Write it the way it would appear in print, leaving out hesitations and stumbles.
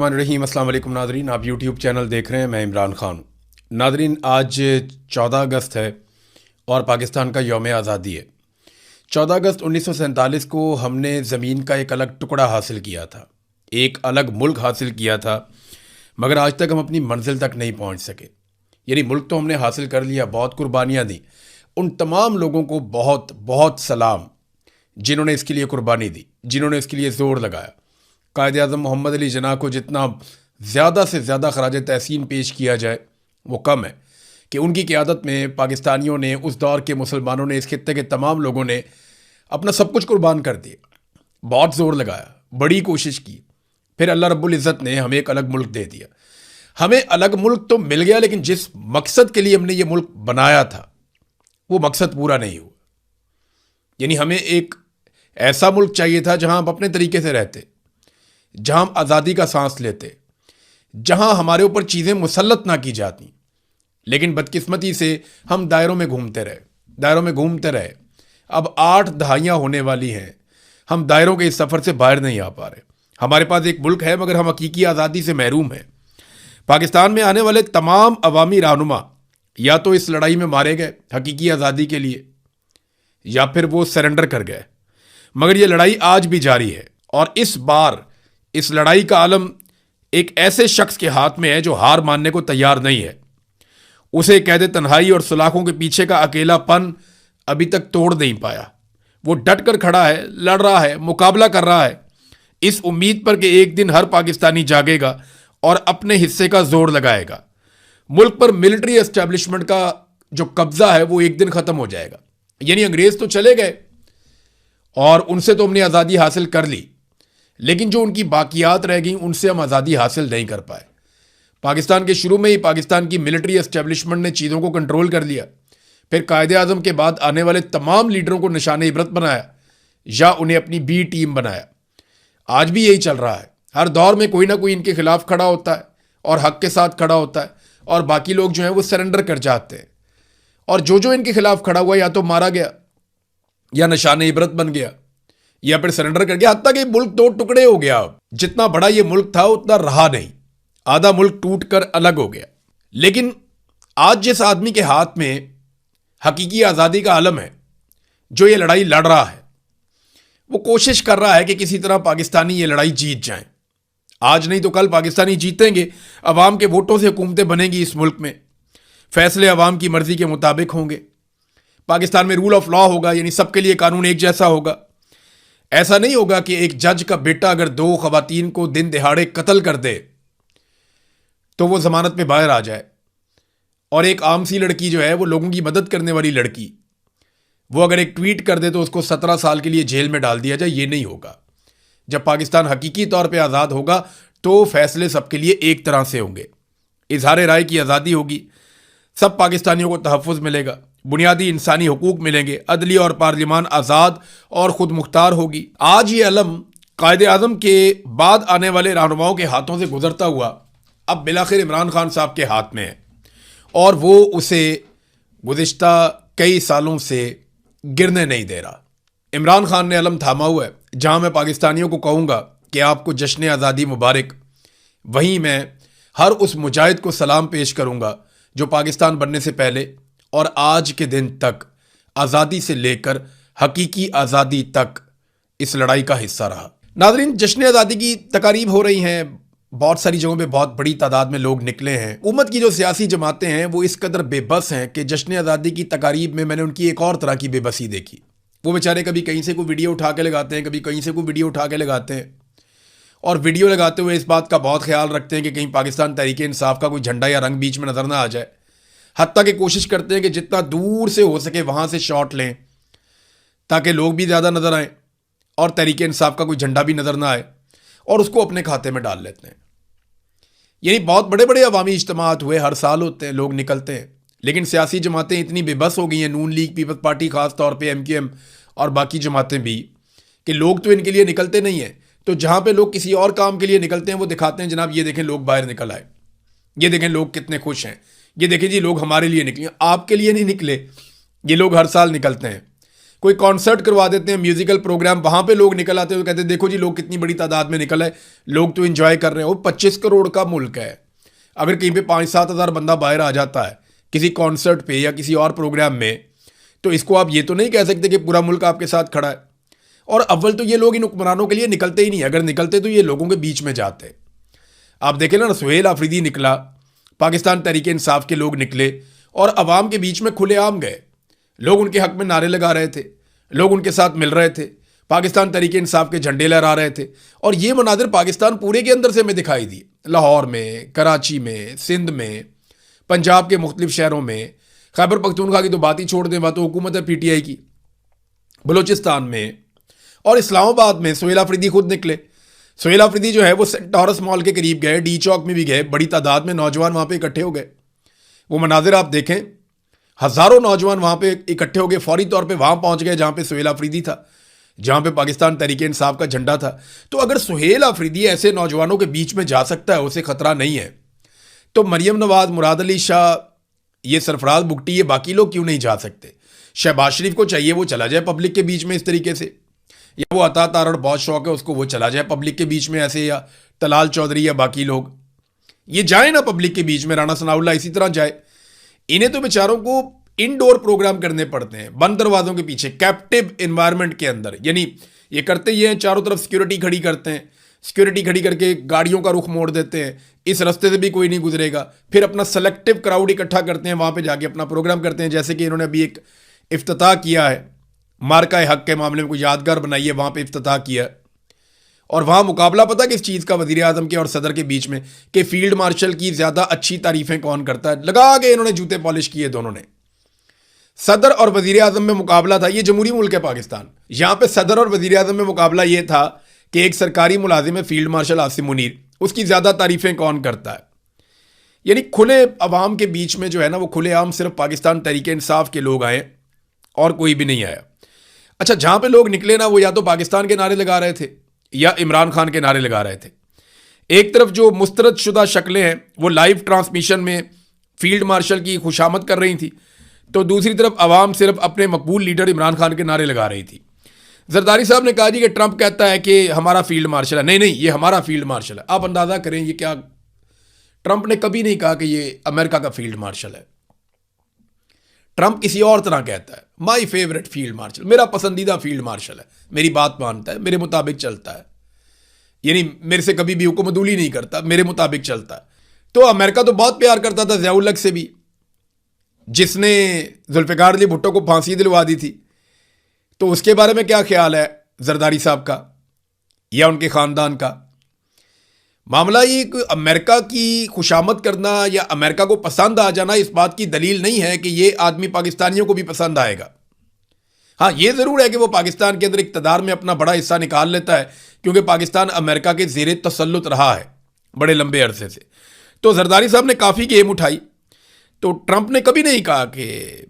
बिस्मिल्लाहिर्रहमानिर्रहीम। अस्सलाम वालेकुम नादरीन, आप यूट्यूब चैनल देख रहे हैं। मैं इमरान ख़ान। नादरीन, आज 14 अगस्त है और पाकिस्तान का यौम आज़ादी है। 14 अगस्त 1947 को हमने ज़मीन का एक अलग टुकड़ा हासिल किया था, एक अलग मुल्क हासिल किया था, मगर आज तक हम अपनी मंजिल तक नहीं पहुंच सके। यानी मुल्क तो हमने हासिल कर लिया, बहुत कुर्बानियाँ दी। उन तमाम लोगों को बहुत बहुत सलाम जिन्होंने इसके लिए कुर्बानी दी, जिन्होंने इसके लिए ज़ोर लगाया। कायद आज़म मोहम्मद अली जिन्ना को जितना ज़्यादा से ज़्यादा खराज तहसीन पेश किया जाए वो कम है कि उनकी क़यादत में पाकिस्तानियों ने, उस दौर के मुसलमानों ने, इस खित्ते के तमाम लोगों ने अपना सब कुछ कुर्बान कर दिया, बहुत ज़ोर लगाया, बड़ी कोशिश की। फिर अल्लाह रब्बुल इज़्ज़त ने हमें एक अलग मुल्क दे दिया। हमें अलग मुल्क तो मिल गया, लेकिन जिस मकसद के लिए हमने ये मुल्क बनाया था वो मकसद पूरा नहीं हुआ। यानी हमें एक ऐसा मुल्क चाहिए था जहां हम अपने तरीके से रहते, जहां हम आज़ादी का सांस लेते, जहां हमारे ऊपर चीज़ें मुसल्लत ना की जाती। लेकिन बदकिस्मती से हम दायरों में घूमते रहे, दायरों में घूमते रहे। अब 8 दहाइयाँ होने वाली हैं, हम दायरों के इस सफ़र से बाहर नहीं आ पा रहे। हमारे पास एक मुल्क है, मगर हम हकीकी आज़ादी से महरूम हैं। पाकिस्तान में आने वाले तमाम अवामी रहनुमा या तो इस लड़ाई में मारे गए हकीकी आज़ादी के लिए, या फिर वो सरेंडर कर गए। मगर ये लड़ाई आज भी जारी है, और इस बार इस लड़ाई का आलम एक ऐसे शख्स के हाथ में है जो हार मानने को तैयार नहीं है। उसे कैद तन्हाई और सलाखों के पीछे का अकेलापन अभी तक तोड़ नहीं पाया। वो डट कर खड़ा है, लड़ रहा है, मुकाबला कर रहा है, इस उम्मीद पर कि एक दिन हर पाकिस्तानी जागेगा और अपने हिस्से का जोर लगाएगा। मुल्क पर मिलिट्री एस्टेब्लिशमेंट का जो कब्जा है वो एक दिन खत्म हो जाएगा। यानी अंग्रेज तो चले गए और उनसे तो हमने आज़ादी हासिल कर ली, लेकिन जो उनकी बाकियात रह गई उनसे हम आज़ादी हासिल नहीं कर पाए। पाकिस्तान के शुरू में ही पाकिस्तान की मिलिट्री एस्टेब्लिशमेंट ने चीज़ों को कंट्रोल कर लिया। फिर कायद आज़म के बाद आने वाले तमाम लीडरों को निशान इबरत बनाया या उन्हें अपनी बी टीम बनाया। आज भी यही चल रहा है। हर दौर में कोई ना कोई इनके खिलाफ खड़ा होता है और हक के साथ खड़ा होता है, और बाकी लोग जो हैं वो सरेंडर कर जाते हैं। और जो इनके खिलाफ खड़ा हुआ या तो मारा गया, या निशान इबरत बन गया, या फिर सरेंडर कर गया। हत्ता कि मुल्क 2 टुकड़े हो गया। अब जितना बड़ा ये मुल्क था उतना रहा नहीं, आधा मुल्क टूट कर अलग हो गया। लेकिन आज जिस आदमी के हाथ में हकीकी आज़ादी का आलम है, जो ये लड़ाई लड़ रहा है, वो कोशिश कर रहा है कि किसी तरह पाकिस्तानी ये लड़ाई जीत जाएं। आज नहीं तो कल पाकिस्तानी जीतेंगे। अवाम के वोटों से हुकूमतें बनेंगी इस मुल्क में, फैसले अवाम की मर्जी के मुताबिक होंगे। पाकिस्तान में रूल ऑफ लॉ होगा, यानी सबके लिए कानून एक जैसा होगा। ऐसा नहीं होगा कि एक जज का बेटा अगर 2 खवातीन को दिन दिहाड़े कत्ल कर दे तो वो जमानत पे बाहर आ जाए, और एक आम सी लड़की जो है, वो लोगों की मदद करने वाली लड़की, वो अगर एक ट्वीट कर दे तो उसको 17 साल के लिए जेल में डाल दिया जाए। ये नहीं होगा। जब पाकिस्तान हकीकी तौर पे आज़ाद होगा तो फैसले सबके लिए एक तरह से होंगे, इजहार राय की आज़ादी होगी, सब पाकिस्तानियों को तहफ़्फ़ुज़ मिलेगा, बुनियादी इंसानी हुकूक मिलेंगे, अदली और पार्लिमान आज़ाद और ख़ुद मुख्तार होगी। आज ये अलम कायद आज़म के बाद आने वाले रहनुमाओं के हाथों से गुजरता हुआ अब बिलाखिर इमरान खान साहब के हाथ में है, और वो उसे गुज़िश्ता कई सालों से गिरने नहीं दे रहा। इमरान खान ने अलम थामा हुआ है। जहाँ मैं पाकिस्तानियों को कहूँगा कि आपको जश्न आज़ादी मुबारक, वहीं मैं हर उस मुजाहिद को सलाम पेश करूँगा जो पाकिस्तान बनने से पहले और आज के दिन तक आज़ादी से लेकर हकीकी आज़ादी तक इस लड़ाई का हिस्सा रहा। नाज़रीन, जश्न आज़ादी की तकारीब हो रही हैं, बहुत सारी जगहों पे बहुत बड़ी तादाद में लोग निकले हैं। हुकूमत की जो सियासी जमातें हैं वो इस कदर बेबस हैं कि जश्न आज़ादी की तकारीब में मैंने उनकी एक और तरह की बेबसी देखी। वो बेचारे कभी कहीं से कोई वीडियो उठा के लगाते हैं, कभी कहीं से कोई वीडियो उठा के लगाते हैं, और वीडियो लगाते हुए इस बात का बहुत ख्याल रखते हैं कि कहीं पाकिस्तान तहरीक इंसाफ का कोई झंडा या रंग बीच में नज़र ना आ जाए। हत्ता कि कोशिश करते हैं कि जितना दूर से हो सके वहाँ से शॉट लें ताकि लोग भी ज़्यादा नज़र आएँ और तहरीक इंसाफ का कोई झंडा भी नज़र ना आए, और उसको अपने खाते में डाल लेते हैं। यानी बहुत बड़े बड़े अवामी इज्तिमात हुए, हर साल होते हैं, लोग निकलते हैं, लेकिन सियासी जमातें इतनी बेबस हो गई हैं, नून लीग, पीपल्स पार्टी ख़ास तौर पे, MQM और बाकी जमातें भी, कि लोग तो इनके लिए निकलते नहीं हैं। तो जहाँ पे लोग किसी और काम के लिए निकलते हैं वो दिखाते हैं, जनाब ये देखें लोग बाहर निकल आए, ये देखें लोग कितने खुश हैं, ये देखें जी लोग हमारे लिए निकले। आपके लिए नहीं निकले, ये लोग हर साल निकलते हैं। कोई कॉन्सर्ट करवा देते हैं, म्यूजिकल प्रोग्राम, वहाँ पे लोग निकल आते हैं तो कहते हैं देखो जी लोग कितनी बड़ी तादाद में निकल आए, लोग तो एंजॉय कर रहे हैं। वो 25 करोड़ का मुल्क है, अगर कहीं पे 5-7 हज़ार बंदा बाहर आ जाता है किसी कॉन्सर्ट पे या किसी और प्रोग्राम में, तो इसको आप ये तो नहीं कह सकते कि पूरा मुल्क आपके साथ खड़ा है। और अव्वल तो ये लोग इन हुक्मरानों के लिए निकलते ही नहीं, अगर निकलते तो ये लोगों के बीच में जाते। आप देखें ना, सुहेल आफरीदी निकला, पाकिस्तान तहरीक इंसाफ के लोग निकले और अवाम के बीच में खुलेआम गए, लोग उनके हक में नारे लगा रहे थे, लोग उनके साथ मिल रहे थे, पाकिस्तान तहरीक इंसाफ के झंडे लहरा रहे थे। और ये मनाजिर पाकिस्तान पूरे के अंदर से हमें दिखाई दिए, लाहौर में, कराची में, सिंध में, पंजाब के मुख्तलिफ शहरों में, खैबर पख्तूनख्वा की तो बात ही छोड़ दें, वहाँ तो हुकूमत है PTI की, बलूचिस्तान में और इस्लामाबाद में सुहेल आफरीदी खुद निकले। सुहेल आफरीदी जो है वो सेंटोरस मॉल के करीब गए, डी चौक में भी गए, बड़ी तादाद में नौजवान वहाँ पे इकट्ठे हो गए। वो मनाजिर आप देखें, हज़ारों नौजवान वहाँ पे इकट्ठे हो गए, फौरी तौर पे वहाँ पहुँच गए जहाँ पे सुहेल आफरीदी था, जहाँ पे पाकिस्तान तहरीक इंसाफ का झंडा था। तो अगर सुहेल आफरीदी ऐसे नौजवानों के बीच में जा सकता है, उसे खतरा नहीं है, तो मरियम नवाज, मुराद अली शाह, ये सरफराज बुगटी, ये बाकी लोग क्यों नहीं जा सकते? शहबाज शरीफ को चाहिए वो चला जाए पब्लिक के बीच में इस तरीके से, या वो अता तारड़ बहुत शौक है उसको, वो चला जाए पब्लिक के बीच में ऐसे, या तलाल चौधरी या बाकी लोग ये जाए ना पब्लिक के बीच में, राना सनाउल्ला इसी तरह जाए। इन्हें तो बेचारों को इनडोर प्रोग्राम करने पड़ते हैं, बंद दरवाजों के पीछे, कैप्टिव एनवायरनमेंट के अंदर। यानी ये करते ही हैं, चारों तरफ सिक्योरिटी खड़ी करते हैं, सिक्योरिटी खड़ी करके गाड़ियों का रुख मोड़ देते हैं, इस रास्ते से भी कोई नहीं गुजरेगा, फिर अपना सेलेक्टिव क्राउड इकट्ठा करते हैं, वहाँ पे जाके अपना प्रोग्राम करते हैं। जैसे कि इन्होंने अभी एक इफ्तिताह किया है, मार्का हक के मामले में कोई यादगार बनाई है, वहाँ पे इफ्तिताह किया। और वहाँ मुकाबला पता किस चीज़ का, वज़ीर आज़म के और सदर के बीच में, कि फील्ड मार्शल की ज़्यादा अच्छी तारीफ़ें कौन करता है। लगा के इन्होंने जूते पॉलिश किए दोनों ने। सदर और वज़ीर आज़म में मुकाबला था, ये जमहूरी मुल्क है पाकिस्तान, यहाँ पे सदर और वज़ीर आज़म में मुकाबला ये था कि एक सरकारी मुलाजिम है फील्ड मार्शल आसिम मुनीर, उसकी ज़्यादा तारीफ़ें कौन करता है। यानी खुले अवाम के बीच में जो है ना, वो खुलेआम सिर्फ पाकिस्तान तहरीक इंसाफ के लोग आए और कोई भी नहीं आया। अच्छा, जहाँ पे लोग निकले ना, वो या तो पाकिस्तान के नारे लगा रहे थे या इमरान खान के नारे लगा रहे थे। एक तरफ जो मुस्तरद शुदा शक्लें हैं वो लाइव ट्रांसमिशन में फील्ड मार्शल की खुशामद कर रही थी, तो दूसरी तरफ अवाम सिर्फ अपने मकबूल लीडर इमरान खान के नारे लगा रही थी। जरदारी साहब ने कहा जी कि ट्रंप कहता है कि हमारा फील्ड मार्शल है। नहीं नहीं, ये हमारा फील्ड मार्शल है। आप अंदाज़ा करें ये क्या, ट्रंप ने कभी नहीं कहा कि ये अमेरिका का फील्ड मार्शल है। ट्रंप किसी और तरह कहता है, माई फेवरेट फील्ड मार्शल, मेरा पसंदीदा फील्ड मार्शल है, मेरी बात मानता है, मेरे मुताबिक चलता है, यानी मेरे से कभी भी हुक्मदूली नहीं करता, मेरे मुताबिक चलता है। तो अमेरिका तो बहुत प्यार करता था ज़ियाउल हक से भी, जिसने जुल्फ़िकार अली भुट्टो को फांसी दिलवा दी थी। तो उसके बारे में क्या ख्याल है जरदारी साहब का या उनके ख़ानदान का? मामला ये कि अमेरिका की खुशामद करना या अमेरिका को पसंद आ जाना इस बात की दलील नहीं है कि ये आदमी पाकिस्तानियों को भी पसंद आएगा। हाँ, ये ज़रूर है कि वो पाकिस्तान के अंदर इक़्तिदार में अपना बड़ा हिस्सा निकाल लेता है, क्योंकि पाकिस्तान अमेरिका के ज़ेरे तसल्लुत रहा है बड़े लंबे अरसे से। तो जरदारी साहब ने काफ़ी गेम उठाई। तो ट्रंप ने कभी नहीं कहा कि